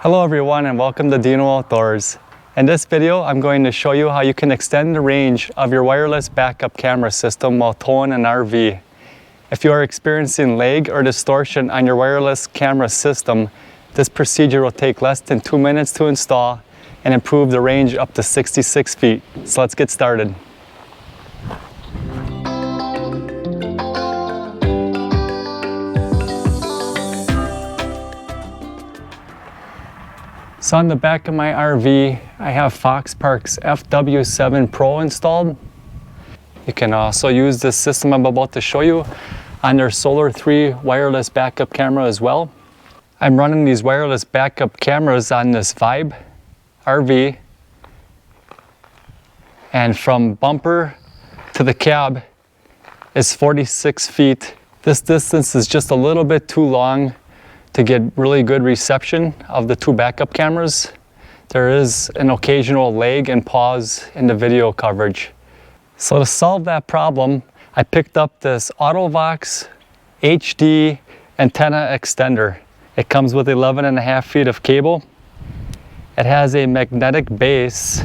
Hello everyone and welcome to Deano Outdoors. In this video, I'm going to show you how you can extend the range of your wireless backup camera system while towing an RV. If you are experiencing lag or distortion on your wireless camera system, this procedure will take less than 2 minutes to install and improve the range up to 66 feet. So let's get started. So on the back of my RV, I have Foxpark's FW7 Pro installed. You can also use this system I'm about to show you on their Solar 3 wireless backup camera as well. I'm running these wireless backup cameras on this Vibe RV, and from bumper to the cab is 46 feet. This distance is just a little bit too long to get really good reception of the two backup cameras. There is an occasional lag and pause in the video coverage. So to solve that problem, I picked up this Auto-Vox HD Antenna extender. It comes with 11.5 feet of cable. It has a magnetic base.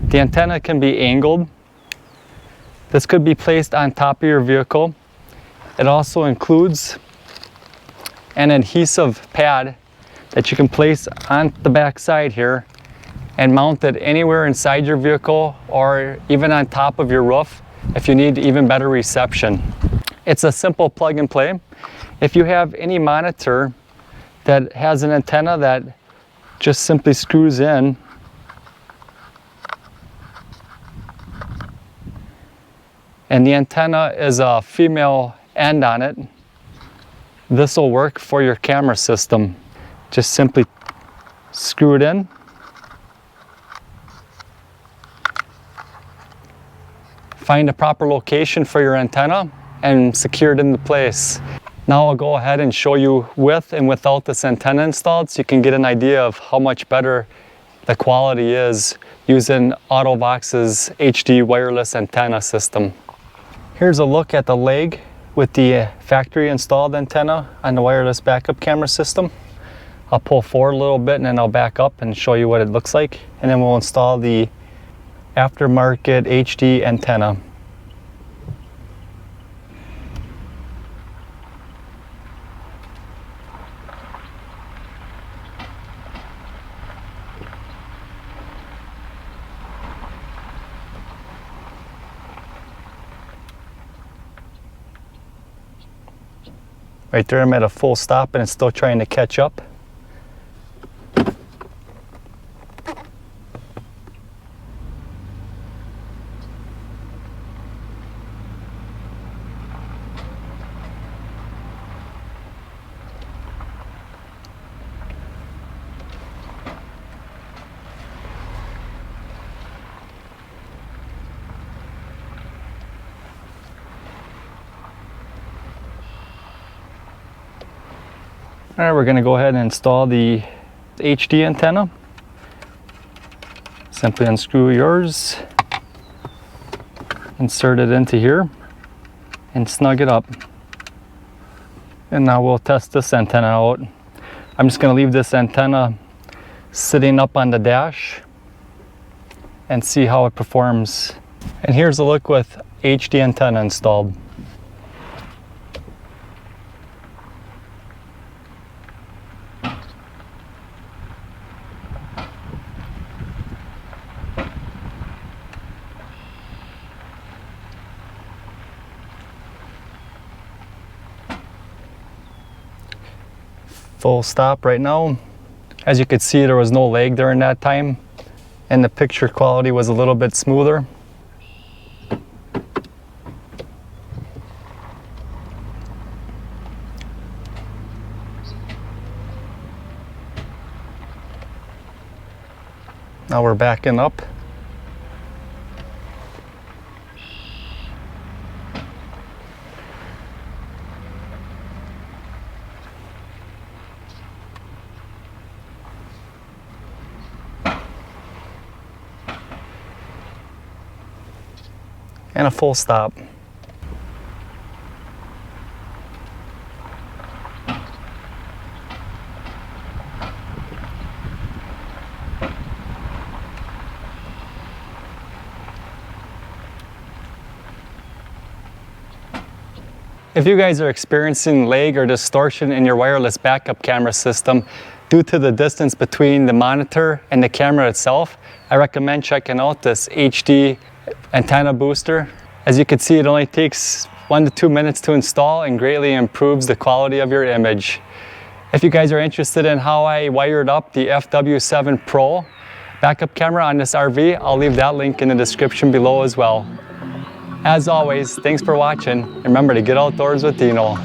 The antenna can be angled. This could be placed on top of your vehicle. It also includes an adhesive pad that you can place on the back side here and mount it anywhere inside your vehicle or even on top of your roof if you need even better reception. It's a simple plug and play. If you have any monitor that has an antenna that just simply screws in, and the antenna is a female end on it, this will work for your camera system. Just simply screw it in. Find a proper location for your antenna and secure it into place. Now I'll go ahead and show you with and without this antenna installed so you can get an idea of how much better the quality is using Auto-Vox's HD wireless antenna system. Here's a look at the leg with the factory installed antenna on the wireless backup camera system. I'll pull forward a little bit and then I'll back up and show you what it looks like, and then we'll install the aftermarket HD antenna. Right there, I'm at a full stop and it's still trying to catch up. All right, we're going to go ahead and install the HD antenna. Simply unscrew yours, insert it into here, and snug it up. And now we'll test this antenna out. I'm just going to leave this antenna sitting up on the dash and see how it performs. And here's a look with HD antenna installed. Full stop right now. As you could see, there was no lag during that time and the picture quality was a little bit smoother. Now we're backing up. And a full stop. If you guys are experiencing lag or distortion in your wireless backup camera system due to the distance between the monitor and the camera itself, I recommend checking out this HD antenna booster. As you can see, it only takes 1 to 2 minutes to install and greatly improves the quality of your image. If you guys are interested in how I wired up the FW7 Pro backup camera on this RV, I'll leave that link in the description below as well. As always, thanks for watching. Remember to get outdoors with Deano.